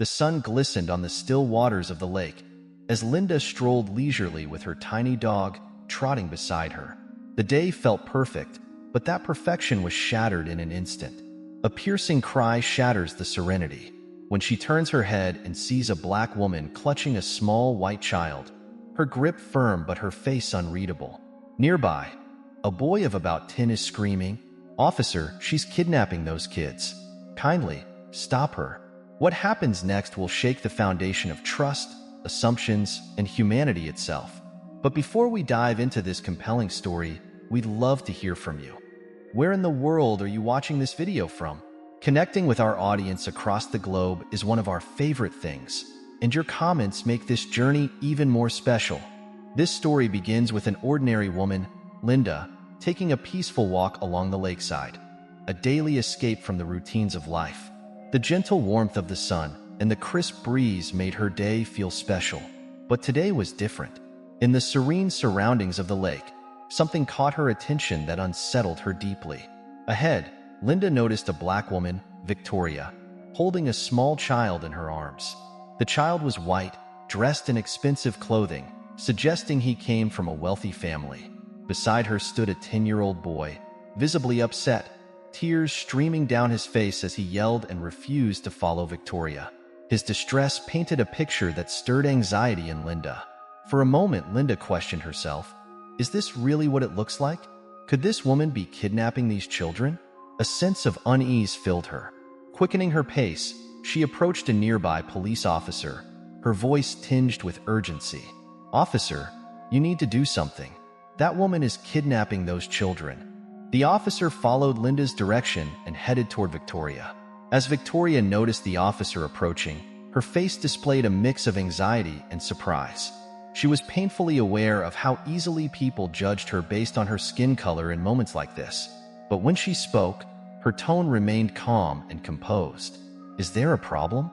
The sun glistened on the still waters of the lake as Linda strolled leisurely with her tiny dog trotting beside her. The day felt perfect, but that perfection was shattered in an instant. A piercing cry shatters the serenity. When she turns her head and sees a black woman clutching a small white child, her grip firm but her face unreadable. Nearby, a boy of about 10 is screaming, "Officer, she's kidnapping those kids. Kindly, stop her." What happens next will shake the foundation of trust, assumptions, and humanity itself. But before we dive into this compelling story, we'd love to hear from you. Where in the world are you watching this video from? Connecting with our audience across the globe is one of our favorite things, and your comments make this journey even more special. This story begins with an ordinary woman, Linda, taking a peaceful walk along the lakeside, a daily escape from the routines of life. The gentle warmth of the sun and the crisp breeze made her day feel special. But today was different. In the serene surroundings of the lake, something caught her attention that unsettled her deeply. Ahead, Linda noticed a black woman, Victoria, holding a small child in her arms. The child was white, dressed in expensive clothing, suggesting he came from a wealthy family. Beside her stood a 10-year-old boy, visibly upset, tears streaming down his face as he yelled and refused to follow Victoria. His distress painted a picture that stirred anxiety in Linda. For a moment, Linda questioned herself. Is this really what it looks like? Could this woman be kidnapping these children? A sense of unease filled her. Quickening her pace, she approached a nearby police officer, her voice tinged with urgency. "Officer, you need to do something. That woman is kidnapping those children." The officer followed Linda's direction and headed toward Victoria. As Victoria noticed the officer approaching, her face displayed a mix of anxiety and surprise. She was painfully aware of how easily people judged her based on her skin color in moments like this. But when she spoke, her tone remained calm and composed. "Is there a problem?"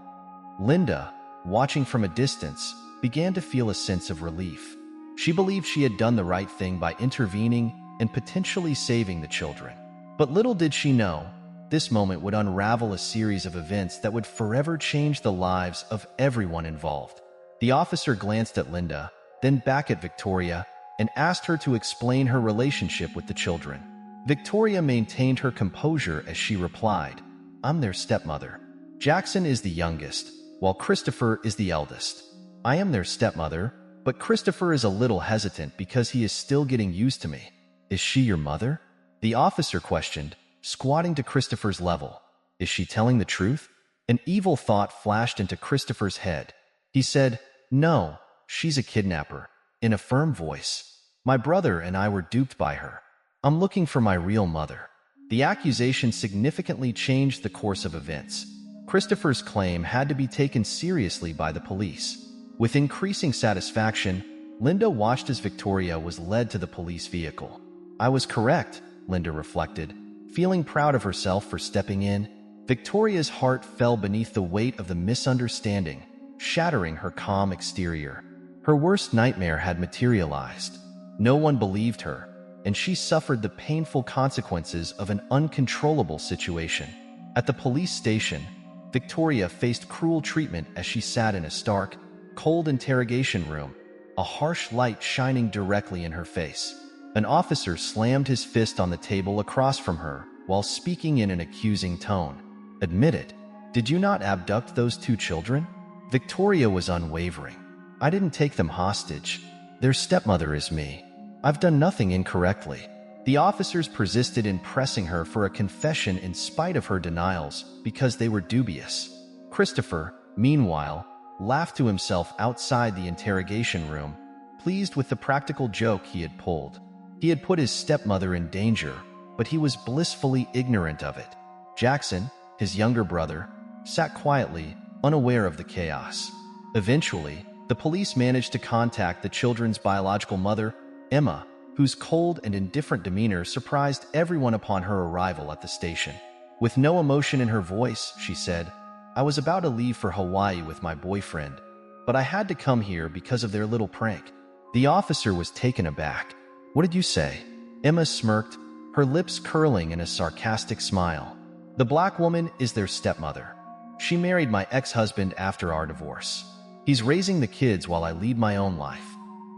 Linda, watching from a distance, began to feel a sense of relief. She believed she had done the right thing by intervening and potentially saving the children. But little did she know, this moment would unravel a series of events that would forever change the lives of everyone involved. The officer glanced at Linda, then back at Victoria, and asked her to explain her relationship with the children. Victoria maintained her composure as she replied, "I'm their stepmother. Jackson is the youngest, while Christopher is the eldest. I am their stepmother, but Christopher is a little hesitant because he is still getting used to me." "Is she your mother?" the officer questioned, squatting to Christopher's level. "Is she telling the truth?" An evil thought flashed into Christopher's head. He said, "No, she's a kidnapper," in a firm voice. "My brother and I were duped by her. I'm looking for my real mother." The accusation significantly changed the course of events. Christopher's claim had to be taken seriously by the police. With increasing satisfaction, Linda watched as Victoria was led to the police vehicle. "I was correct," Linda reflected, feeling proud of herself for stepping in. Victoria's heart fell beneath the weight of the misunderstanding, shattering her calm exterior. Her worst nightmare had materialized. No one believed her, and she suffered the painful consequences of an uncontrollable situation. At the police station, Victoria faced cruel treatment as she sat in a stark, cold interrogation room, a harsh light shining directly in her face. An officer slammed his fist on the table across from her while speaking in an accusing tone. "Admit it. Did you not abduct those 2 children?" Victoria was unwavering. "I didn't take them hostage. Their stepmother is me. I've done nothing incorrectly." The officers persisted in pressing her for a confession in spite of her denials because they were dubious. Christopher, meanwhile, laughed to himself outside the interrogation room, pleased with the practical joke he had pulled. He had put his stepmother in danger, but he was blissfully ignorant of it. Jackson, his younger brother, sat quietly, unaware of the chaos. Eventually, the police managed to contact the children's biological mother, Emma, whose cold and indifferent demeanor surprised everyone upon her arrival at the station. With no emotion in her voice, she said, "I was about to leave for Hawaii with my boyfriend, but I had to come here because of their little prank." The officer was taken aback. "What did you say?" Emma smirked, her lips curling in a sarcastic smile. "The black woman is their stepmother. She married my ex-husband after our divorce. He's raising the kids while I lead my own life."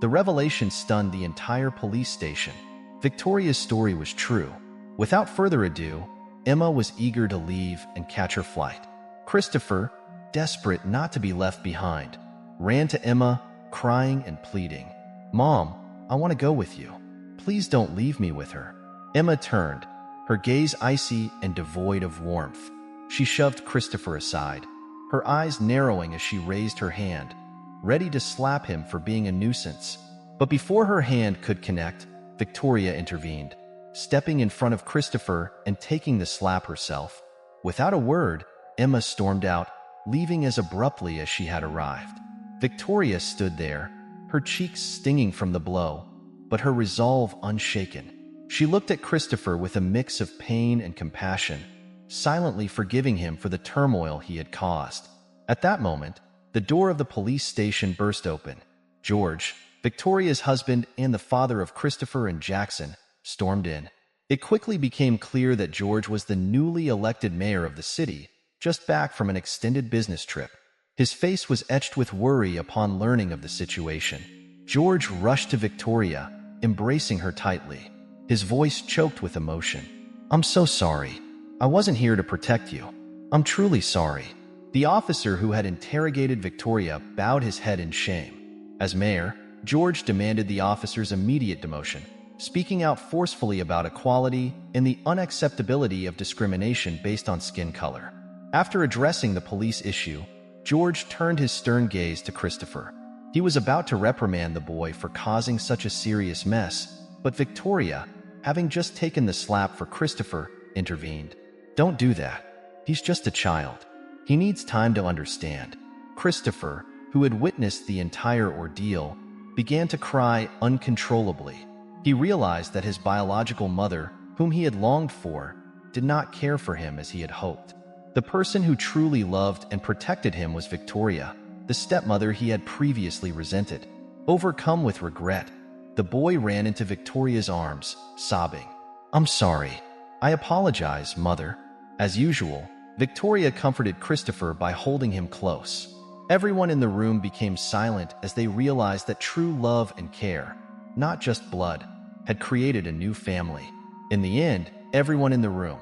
The revelation stunned the entire police station. Victoria's story was true. Without further ado, Emma was eager to leave and catch her flight. Christopher, desperate not to be left behind, ran to Emma, crying and pleading. "Mom, I want to go with you. Please don't leave me with her." Emma turned, her gaze icy and devoid of warmth. She shoved Christopher aside, her eyes narrowing as she raised her hand, ready to slap him for being a nuisance. But before her hand could connect, Victoria intervened, stepping in front of Christopher and taking the slap herself. Without a word, Emma stormed out, leaving as abruptly as she had arrived. Victoria stood there, her cheeks stinging from the blow, but her resolve unshaken. She looked at Christopher with a mix of pain and compassion, silently forgiving him for the turmoil he had caused. At that moment, the door of the police station burst open. George, Victoria's husband and the father of Christopher and Jackson, stormed in. It quickly became clear that George was the newly elected mayor of the city, just back from an extended business trip. His face was etched with worry upon learning of the situation. George rushed to Victoria, embracing her tightly. His voice choked with emotion. "I'm so sorry. I wasn't here to protect you. I'm truly sorry." The officer who had interrogated Victoria bowed his head in shame. As mayor, George demanded the officer's immediate demotion, speaking out forcefully about equality and the unacceptability of discrimination based on skin color. After addressing the police issue, George turned his stern gaze to Christopher. He was about to reprimand the boy for causing such a serious mess, but Victoria, having just taken the slap for Christopher, intervened. "Don't do that. He's just a child. He needs time to understand." Christopher, who had witnessed the entire ordeal, began to cry uncontrollably. He realized that his biological mother, whom he had longed for, did not care for him as he had hoped. The person who truly loved and protected him was Victoria, the stepmother he had previously resented. Overcome with regret, the boy ran into Victoria's arms, sobbing. "I'm sorry. I apologize, Mother." As usual, Victoria comforted Christopher by holding him close. Everyone in the room became silent as they realized that true love and care, not just blood, had created a new family. In the end, everyone in the room,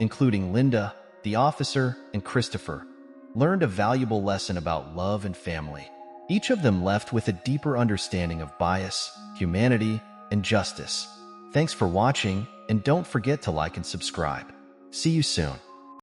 including Linda, the officer, and Christopher, learned a valuable lesson about love and family. Each of them left with a deeper understanding of bias, humanity, and justice. Thanks for watching, and don't forget to like and subscribe. See you soon.